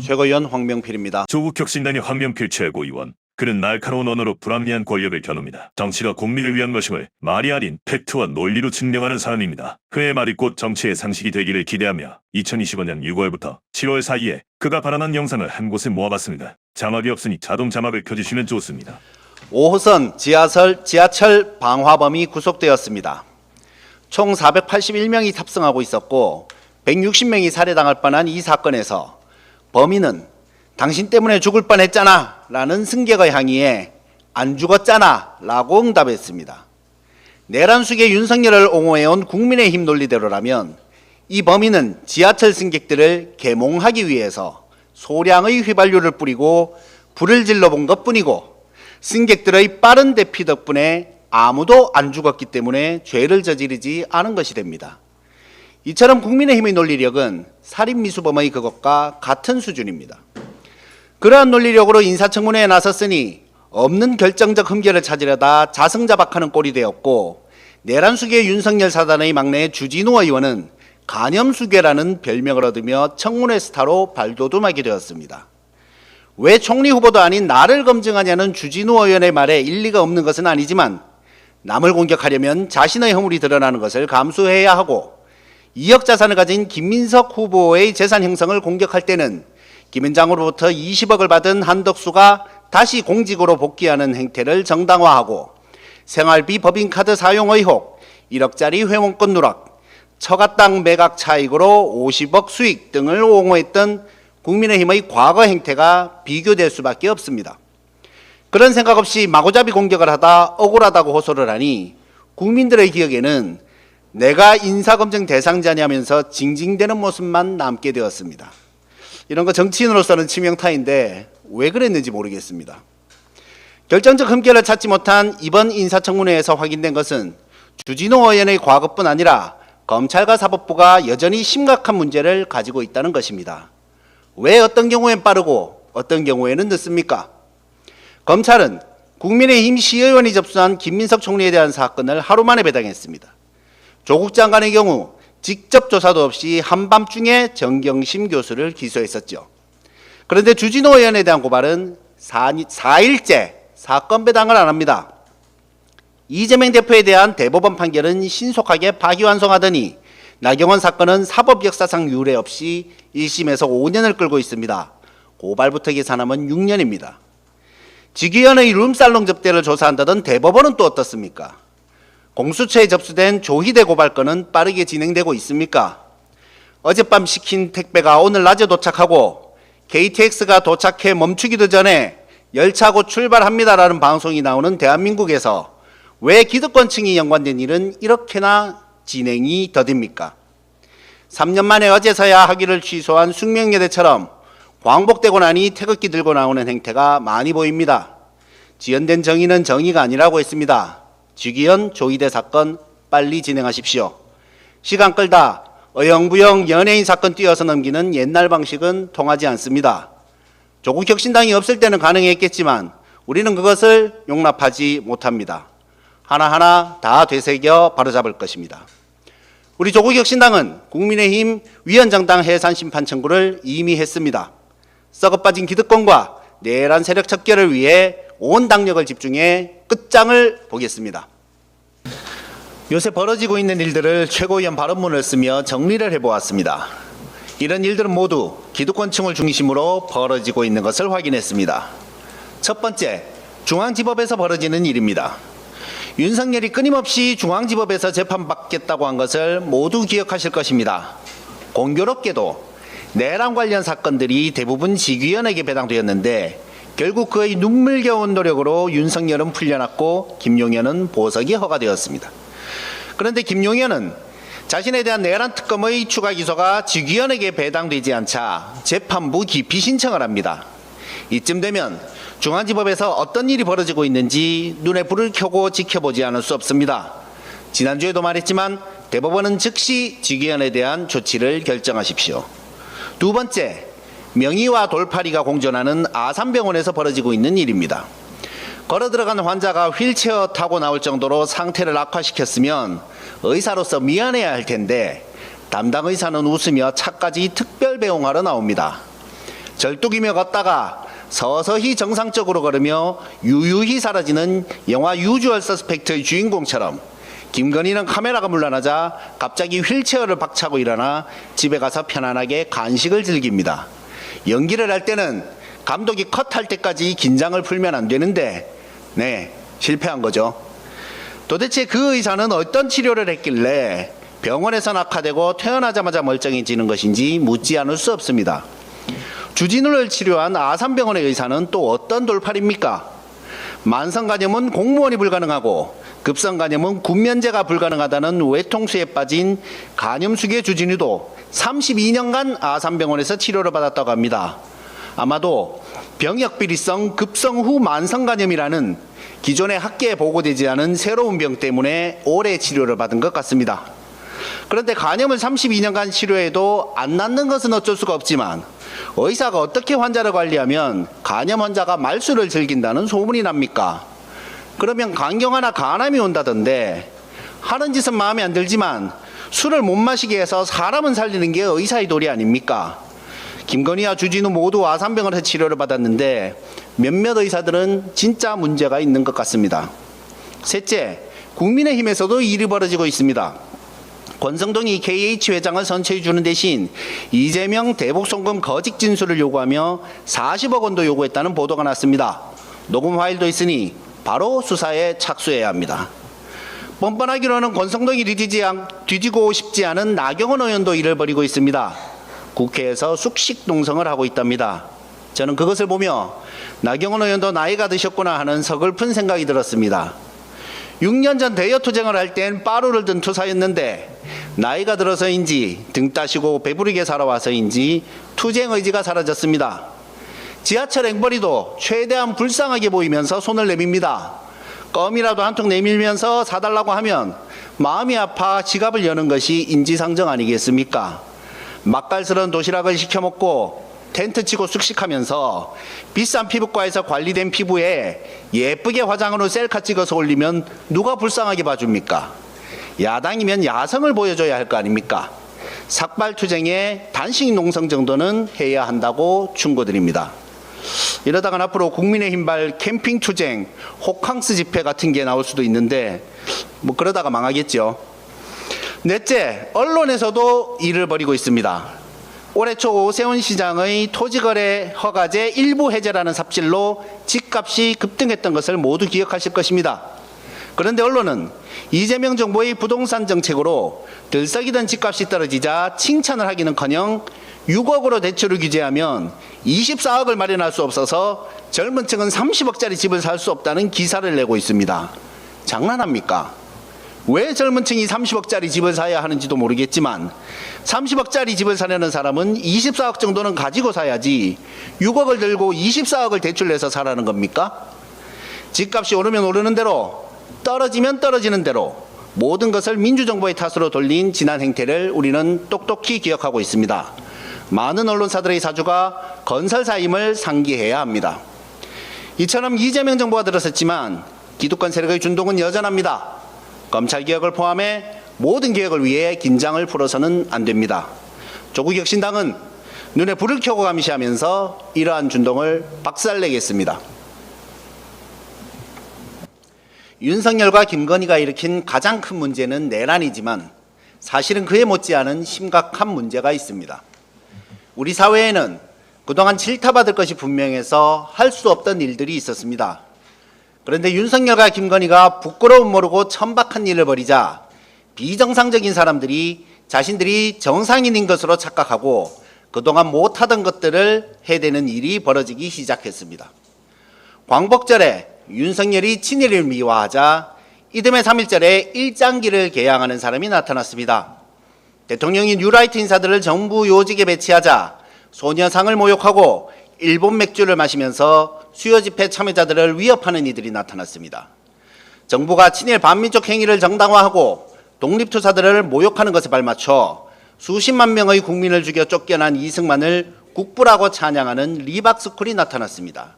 최고위원 황명필입니다. 조국혁신단의 황명필 최고위원. 그는 날카로운 언어로 불합리한 권력을 겨눕니다. 정치가 국민을 위한 것임을 말이 아닌 팩트와 논리로 증명하는 사람입니다. 그의 말이 곧 정치의 상식이 되기를 기대하며 2025년 6월부터 7월 사이에 그가 발언한 영상을 한 곳에 모아봤습니다. 자막이 없으니 자동 자막을 켜주시면 좋습니다. 5호선 지하철 방화범이 구속되었습니다. 총 481명이 탑승하고 있었고 160명이 살해당할 뻔한 이 사건에서 범인은 당신 때문에 죽을 뻔했잖아 라는 승객의 항의에 안 죽었잖아 라고 응답했습니다. 내란숙의 윤석열을 옹호해온 국민의힘 논리대로라면 이 범인은 지하철 승객들을 계몽하기 위해서 소량의 휘발유를 뿌리고 불을 질러본 것뿐이고 승객들의 빠른 대피 덕분에 아무도 안 죽었기 때문에 죄를 저지르지 않은 것이 됩니다. 이처럼 국민의힘의 논리력은 살인미수범의 그것과 같은 수준입니다. 그러한 논리력으로 인사청문회에 나섰으니 없는 결정적 흠결을 찾으려다 자승자박하는 꼴이 되었고 내란숙의 윤석열 사단의 막내 주진우 의원은 간염수괴라는 별명을 얻으며 청문회 스타로 발돋움하게 되었습니다. 왜 총리 후보도 아닌 나를 검증하냐는 주진우 의원의 말에 일리가 없는 것은 아니지만 남을 공격하려면 자신의 허물이 드러나는 것을 감수해야 하고 2억 자산을 가진 김민석 후보의 재산 형성을 공격할 때는 김현장으로부터 20억을 받은 한덕수가 다시 공직으로 복귀하는 행태를 정당화하고 생활비 법인카드 사용 의혹, 1억짜리 회원권 누락, 처가 땅 매각 차익으로 50억 수익 등을 옹호했던 국민의힘의 과거 행태가 비교될 수밖에 없습니다. 그런 생각 없이 마구잡이 공격을 하다 억울하다고 호소를 하니 국민들의 기억에는 내가 인사검증 대상자냐면서 징징대는 모습만 남게 되었습니다. 이런 거 정치인으로서는 치명타인데 왜 그랬는지 모르겠습니다. 결정적 흠결을 찾지 못한 이번 인사청문회에서 확인된 것은 주진우 의원의 과거뿐 아니라 검찰과 사법부가 여전히 심각한 문제를 가지고 있다는 것입니다. 왜 어떤 경우엔 빠르고 어떤 경우에는 늦습니까? 검찰은 국민의힘 시의원이 접수한 김민석 총리에 대한 사건을 하루 만에 배당했습니다. 조국 장관의 경우 직접 조사도 없이 한밤중에 정경심 교수를 기소했었죠. 그런데 주진우 의원에 대한 고발은 4일째 사건 배당을 안 합니다. 이재명 대표에 대한 대법원 판결은 신속하게 파기환송하더니 나경원 사건은 사법 역사상 유례 없이 1심에서 5년을 끌고 있습니다. 고발부터 계산하면 6년입니다. 지기현의 룸살롱 접대를 조사한다던 대법원은 또 어떻습니까? 공수처에 접수된 조희대 고발건은 빠르게 진행되고 있습니까? 어젯밤 시킨 택배가 오늘 낮에 도착하고 KTX가 도착해 멈추기도 전에 열차 곧 출발합니다라는 방송이 나오는 대한민국에서 왜 기득권층이 연관된 일은 이렇게나 진행이 더딥니까? 3년 만에 어제서야 학위를 취소한 숙명여대처럼 광복되고 나니 태극기 들고 나오는 행태가 많이 보입니다. 지연된 정의는 정의가 아니라고 했습니다. 지기현 조희대 사건 빨리 진행하십시오. 시간 끌다 어영부영 연예인 사건 띄어서 넘기는 옛날 방식은 통하지 않습니다. 조국 혁신당이 없을 때는 가능했겠지만 우리는 그것을 용납하지 못합니다. 하나하나 다 되새겨 바로잡을 것입니다. 우리 조국 혁신당은 국민의힘 위원장당 해산 심판 청구를 이미 했습니다. 썩어빠진 기득권과 내란 세력 척결을 위해 온 당력을 집중해 끝장을 보겠습니다. 요새 벌어지고 있는 일들을 최고위원 발언문을 쓰며 정리를 해보았습니다. 이런 일들은 모두 기득권층을 중심으로 벌어지고 있는 것을 확인했습니다. 첫 번째, 중앙지법에서 벌어지는 일입니다. 윤석열이 끊임없이 중앙지법에서 재판받겠다고 한 것을 모두 기억하실 것입니다. 공교롭게도 내란 관련 사건들이 대부분 지기현에게 배당되었는데 결국 그의 눈물겨운 노력으로 윤석열은 풀려났고 김용현은 보석이 허가되었습니다. 그런데 김용현은 자신에 대한 내란 특검의 추가 기소가 지기현에게 배당되지 않자 재판부 기피 신청을 합니다. 이쯤 되면 중앙지법에서 어떤 일이 벌어지고 있는지 눈에 불을 켜고 지켜보지 않을 수 없습니다. 지난주에도 말했지만 대법원은 즉시 지기현에 대한 조치를 결정하십시오. 두 번째, 명의와 돌팔이가 공존하는 아산병원에서 벌어지고 있는 일입니다. 걸어 들어간 환자가 휠체어 타고 나올 정도로 상태를 악화시켰으면 의사로서 미안해야 할 텐데 담당 의사는 웃으며 차까지 특별 배웅하러 나옵니다. 절뚝이며 걷다가 서서히 정상적으로 걸으며 유유히 사라지는 영화 유주얼 서스펙트의 주인공처럼 김건희는 카메라가 물러나자 갑자기 휠체어를 박차고 일어나 집에 가서 편안하게 간식을 즐깁니다. 연기를 할 때는 감독이 컷할 때까지 긴장을 풀면 안 되는데 실패한 거죠. 도대체 그 의사는 어떤 치료를 했길래 병원에서 낙하되고 태어나자마자 멀쩡해지는 것인지 묻지 않을 수 없습니다. 주진우를 치료한 아산병원의 의사는 또 어떤 돌팔입니까? 만성간염은 공무원이 불가능하고 급성간염은 군면제가 불가능하다는 외통수에 빠진 간염수계 주진우도 32년간 아산병원에서 치료를 받았다고 합니다. 아마도 병역비리성 급성 후 만성간염이라는 기존의 학계에 보고되지 않은 새로운 병 때문에 오래 치료를 받은 것 같습니다. 그런데 간염을 32년간 치료해도 안 낫는 것은 어쩔 수가 없지만 의사가 어떻게 환자를 관리하면 간염 환자가 말수를 즐긴다는 소문이 납니까? 그러면 간경화나 간암이 온다던데 하는 짓은 마음에 안 들지만 술을 못 마시게 해서 사람은 살리는 게 의사의 도리 아닙니까? 김건희와 주진우 모두 아산병원에서 치료를 받았는데 몇몇 의사들은 진짜 문제가 있는 것 같습니다. 셋째, 국민의힘에서도 일이 벌어지고 있습니다. 권성동이 KH 회장을 선처해 주는 대신 이재명 대북송금 거짓 진술을 요구하며 40억 원도 요구했다는 보도가 났습니다. 녹음 파일도 있으니 바로 수사에 착수해야 합니다. 뻔뻔하기로는 권성동이 뒤지고 싶지 않은 나경원 의원도 일을 벌이고 있습니다. 국회에서 숙식 농성을 하고 있답니다. 저는 그것을 보며 나경원 의원도 나이가 드셨구나 하는 서글픈 생각이 들었습니다. 6년 전 대여 투쟁을 할 땐 빠루를 든 투사였는데 나이가 들어서인지 등 따시고 배부르게 살아와서인지 투쟁 의지가 사라졌습니다. 지하철 앵벌이도 최대한 불쌍하게 보이면서 손을 내밉니다. 껌이라도 한 통 내밀면서 사달라고 하면 마음이 아파 지갑을 여는 것이 인지상정 아니겠습니까? 맛깔스러운 도시락을 시켜 먹고 텐트 치고 숙식하면서 비싼 피부과에서 관리된 피부에 예쁘게 화장으로 셀카 찍어서 올리면 누가 불쌍하게 봐줍니까? 야당이면 야성을 보여줘야 할 거 아닙니까? 삭발투쟁에 단식 농성 정도는 해야 한다고 충고드립니다. 이러다간 앞으로 국민의힘발 캠핑투쟁, 호캉스 집회 같은 게 나올 수도 있는데 그러다가 망하겠죠. 넷째, 언론에서도 일을 벌이고 있습니다. 올해 초 오세훈 시장의 토지거래 허가제 일부 해제라는 삽질로 집값이 급등했던 것을 모두 기억하실 것입니다. 그런데 언론은 이재명 정부의 부동산 정책으로 들썩이던 집값이 떨어지자 칭찬을 하기는커녕 6억으로 대출을 규제하면 24억을 마련할 수 없어서 젊은 층은 30억짜리 집을 살 수 없다는 기사를 내고 있습니다. 장난합니까? 왜 젊은 층이 30억짜리 집을 사야 하는지도 모르겠지만 30억짜리 집을 사려는 사람은 24억 정도는 가지고 사야지 6억을 들고 24억을 대출내서 사라는 겁니까? 집값이 오르면 오르는 대로 떨어지면 떨어지는 대로 모든 것을 민주정부의 탓으로 돌린 지난 행태를 우리는 똑똑히 기억하고 있습니다. 많은 언론사들의 사주가 건설사임을 상기해야 합니다. 이처럼 이재명 정부가 들어섰지만 기득권 세력의 준동은 여전합니다. 검찰개혁을 포함해 모든 개혁을 위해 긴장을 풀어서는 안 됩니다. 조국혁신당은 눈에 불을 켜고 감시하면서 이러한 준동을 박살내겠습니다. 윤석열과 김건희가 일으킨 가장 큰 문제는 내란이지만 사실은 그에 못지않은 심각한 문제가 있습니다. 우리 사회에는 그동안 질타받을 것이 분명해서 할 수 없던 일들이 있었습니다. 그런데 윤석열과 김건희가 부끄러움 모르고 천박한 일을 벌이자 비정상적인 사람들이 자신들이 정상인인 것으로 착각하고 그동안 못하던 것들을 해대는 일이 벌어지기 시작했습니다. 광복절에 윤석열이 친일을 미화하자 이듬해 3.1절에 일장기를 개항하는 사람이 나타났습니다. 대통령이 뉴라이트 인사들을 정부 요직에 배치하자 소녀상을 모욕하고 일본 맥주를 마시면서 수요 집회 참여자들을 위협하는 이들이 나타났습니다. 정부가 친일 반민족 행위를 정당화하고 독립투사들을 모욕하는 것에 발맞춰 수십만 명의 국민을 죽여 쫓겨난 이승만을 국부라고 찬양하는 리박스쿨이 나타났습니다.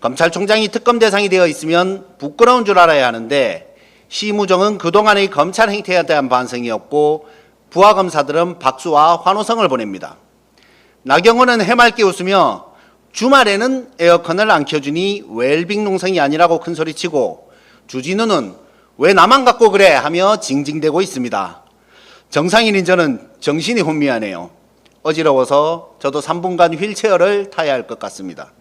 검찰총장이 특검 대상이 되어 있으면 부끄러운 줄 알아야 하는데 시무정은 그동안의 검찰 행태에 대한 반성이었고 부하검사들은 박수와 환호성을 보냅니다. 나경원은 해맑게 웃으며 주말에는 에어컨을 안 켜주니 웰빙 농성이 아니라고 큰소리치고 주진우는 왜 나만 갖고 그래 하며 징징대고 있습니다. 정상인인 저는 정신이 혼미하네요. 어지러워서 저도 3분간 휠체어를 타야 할 것 같습니다.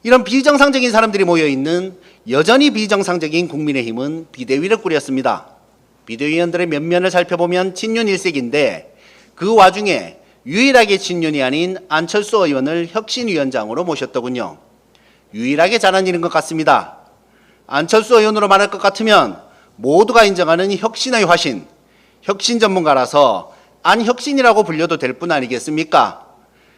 이런 비정상적인 사람들이 모여있는 여전히 비정상적인 국민의힘은 비대위를 꾸렸습니다. 비대위원들의 면면을 살펴보면 친윤 일색인데 그 와중에 유일하게 친윤이 아닌 안철수 의원을 혁신위원장으로 모셨더군요. 유일하게 잘한 일인 것 같습니다. 안철수 의원으로 말할 것 같으면 모두가 인정하는 혁신의 화신, 혁신 전문가라서 안혁신이라고 불려도 될 뿐 아니겠습니까?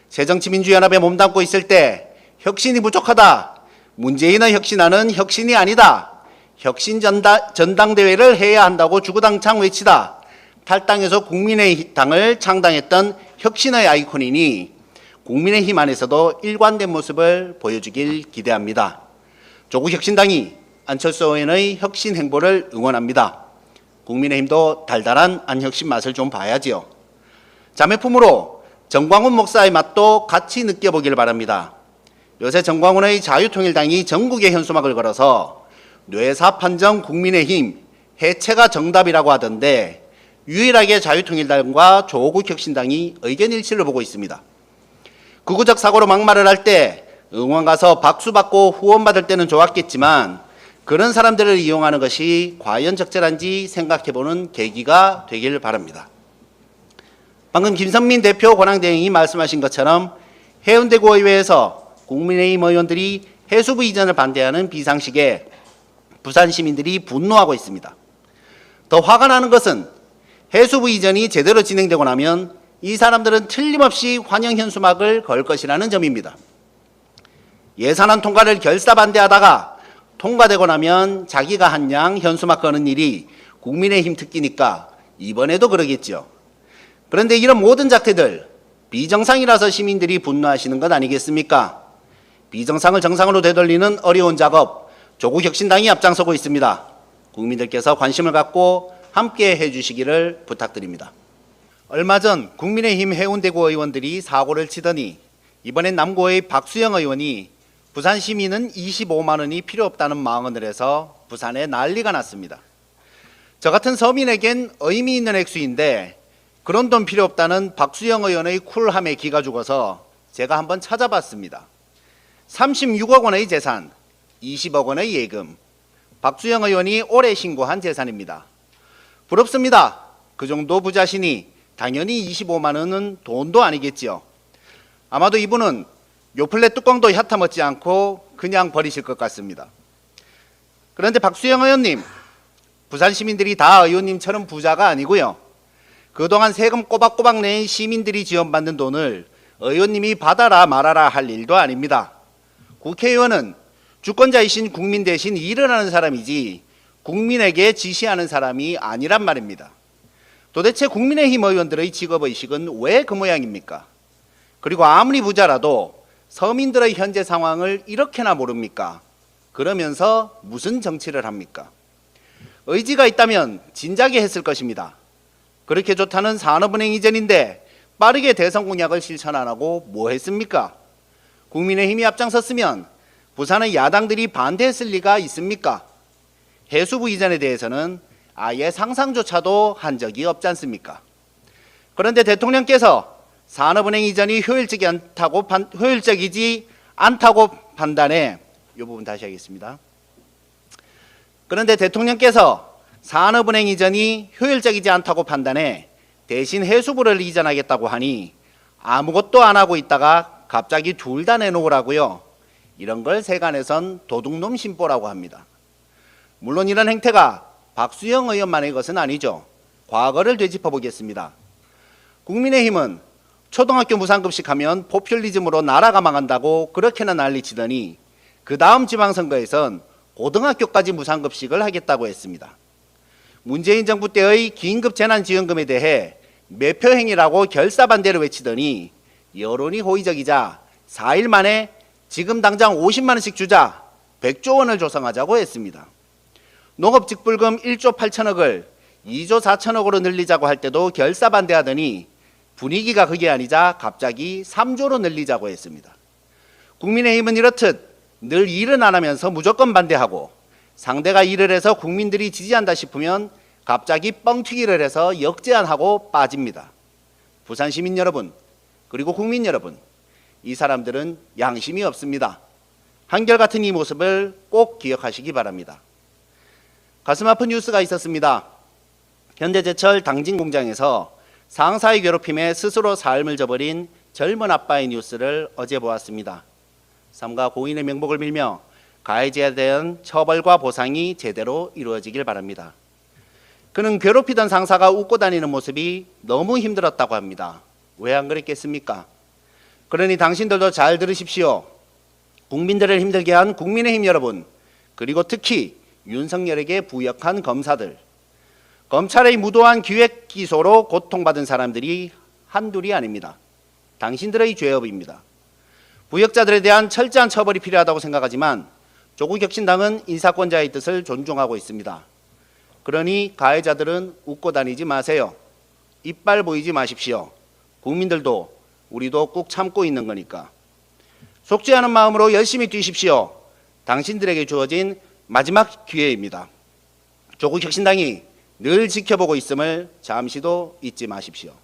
새정치민주연합에 몸담고 있을 때 혁신이 부족하다, 문재인의 혁신안은 혁신이 아니다, 혁신 전당대회를 해야 한다고 주구장창 외치다 탈당해서 국민의당을 창당했던 혁신의 아이콘이니 국민의힘 안에서도 일관된 모습을 보여주길 기대합니다. 조국 혁신당이 안철수 의원의 혁신 행보를 응원합니다. 국민의힘도 달달한 안혁신 맛을 좀 봐야지요. 자매품으로 정광훈 목사의 맛도 같이 느껴보길 바랍니다. 요새 정광훈의 자유통일당이 전국에 현수막을 걸어서 뇌사 판정 국민의힘 해체가 정답이라고 하던데 유일하게 자유통일당과 조국 혁신당이 의견 일치를 보고 있습니다. 극우적 사고로 막말을 할 때 응원 가서 박수 받고 후원 받을 때는 좋았겠지만 그런 사람들을 이용하는 것이 과연 적절한지 생각해보는 계기가 되길 바랍니다. 방금 김선민 대표 권한대행이 말씀하신 것처럼 해운대구 의회에서 국민의힘 의원들이 해수부 이전을 반대하는 비상식에 부산 시민들이 분노하고 있습니다. 더 화가 나는 것은 해수부 이전이 제대로 진행되고 나면 이 사람들은 틀림없이 환영 현수막을 걸 것이라는 점입니다. 예산안 통과를 결사반대하다가 통과되고 나면 자기가 한 양 현수막 거는 일이 국민의힘 특기니까 이번에도 그러겠죠. 그런데 이런 모든 작태들 비정상이라서 시민들이 분노하시는 것 아니겠습니까? 비정상을 정상으로 되돌리는 어려운 작업 조국 혁신당이 앞장서고 있습니다. 국민들께서 관심을 갖고 함께 해주시기를 부탁드립니다. 얼마 전 국민의힘 해운대구 의원들이 사고를 치더니 이번엔 남구의 박수영 의원이 부산 시민은 25만 원이 필요 없다는 망언을 해서 부산에 난리가 났습니다. 저 같은 서민에겐 의미 있는 액수인데 그런 돈 필요 없다는 박수영 의원의 쿨함에 기가 죽어서 제가 한번 찾아봤습니다. 36억 원의 재산, 20억 원의 예금, 박수영 의원이 올해 신고한 재산입니다. 부럽습니다. 그 정도 부자시니 당연히 25만 원은 돈도 아니겠지요. 아마도 이분은 요플레 뚜껑도 얕아 먹지 않고 그냥 버리실 것 같습니다. 그런데 박수영 의원님, 부산 시민들이 다 의원님처럼 부자가 아니고요. 그동안 세금 꼬박꼬박 낸 시민들이 지원받는 돈을 의원님이 받아라 말아라 할 일도 아닙니다. 국회의원은 주권자이신 국민 대신 일을 하는 사람이지 국민에게 지시하는 사람이 아니란 말입니다. 도대체 국민의힘 의원들의 직업의식은 왜 그 모양입니까? 그리고 아무리 부자라도 서민들의 현재 상황을 이렇게나 모릅니까? 그러면서 무슨 정치를 합니까? 의지가 있다면 진작에 했을 것입니다. 그렇게 좋다는 산업은행 이전인데 빠르게 대선 공약을 실천 안 하고 뭐 했습니까? 국민의힘이 앞장섰으면 부산의 야당들이 반대했을 리가 있습니까? 해수부 이전에 대해서는 아예 상상조차도 한 적이 없지 않습니까? 그런데 대통령께서 산업은행 이전이 효율적이지 않다고 판단해, 이 부분 다시 하겠습니다. 그런데 대통령께서 산업은행 이전이 효율적이지 않다고 판단해 대신 해수부를 이전하겠다고 하니 아무것도 안 하고 있다가 갑자기 둘 다 내놓으라고요. 이런 걸 세간에선 도둑놈 심보라고 합니다. 물론 이런 행태가 박수영 의원만의 것은 아니죠. 과거를 되짚어 보겠습니다. 국민의힘은 초등학교 무상급식 하면 포퓰리즘으로 나라가 망한다고 그렇게나 난리치더니 그 다음 지방선거에선 고등학교까지 무상급식을 하겠다고 했습니다. 문재인 정부 때의 긴급 재난지원금에 대해 매표행위라고 결사반대를 외치더니 여론이 호의적이자 4일 만에 지금 당장 50만 원씩 주자 100조 원을 조성하자고 했습니다. 농업직불금 1조 8천억을 2조 4천억으로 늘리자고 할 때도 결사반대하더니 분위기가 그게 아니자 갑자기 3조로 늘리자고 했습니다. 국민의힘은 이렇듯 늘 일은 안 하면서 무조건 반대하고 상대가 일을 해서 국민들이 지지한다 싶으면 갑자기 뻥튀기를 해서 역제안하고 빠집니다. 부산 시민 여러분, 그리고 국민 여러분, 이 사람들은 양심이 없습니다. 한결같은 이 모습을 꼭 기억하시기 바랍니다. 가슴 아픈 뉴스가 있었습니다. 현대제철 당진 공장에서 상사의 괴롭힘에 스스로 삶을 저버린 젊은 아빠의 뉴스를 어제 보았습니다. 삼가 고인의 명복을 빌며 가해자에 대한 처벌과 보상이 제대로 이루어지길 바랍니다. 그는 괴롭히던 상사가 웃고 다니는 모습이 너무 힘들었다고 합니다. 왜 안 그랬겠습니까? 그러니 당신들도 잘 들으십시오. 국민들을 힘들게 한 국민의힘 여러분, 그리고 특히 윤석열에게 부역한 검사들, 검찰의 무도한 기획 기소로 고통받은 사람들이 한둘이 아닙니다. 당신들의 죄업입니다. 부역자들에 대한 철저한 처벌이 필요하다고 생각하지만 조국 혁신당은 인사권자의 뜻을 존중하고 있습니다. 그러니 가해자들은 웃고 다니지 마세요. 이빨 보이지 마십시오. 국민들도 우리도 꾹 참고 있는 거니까. 속지 않은 마음으로 열심히 뛰십시오. 당신들에게 주어진 마지막 기회입니다. 조국 혁신당이 늘 지켜보고 있음을 잠시도 잊지 마십시오.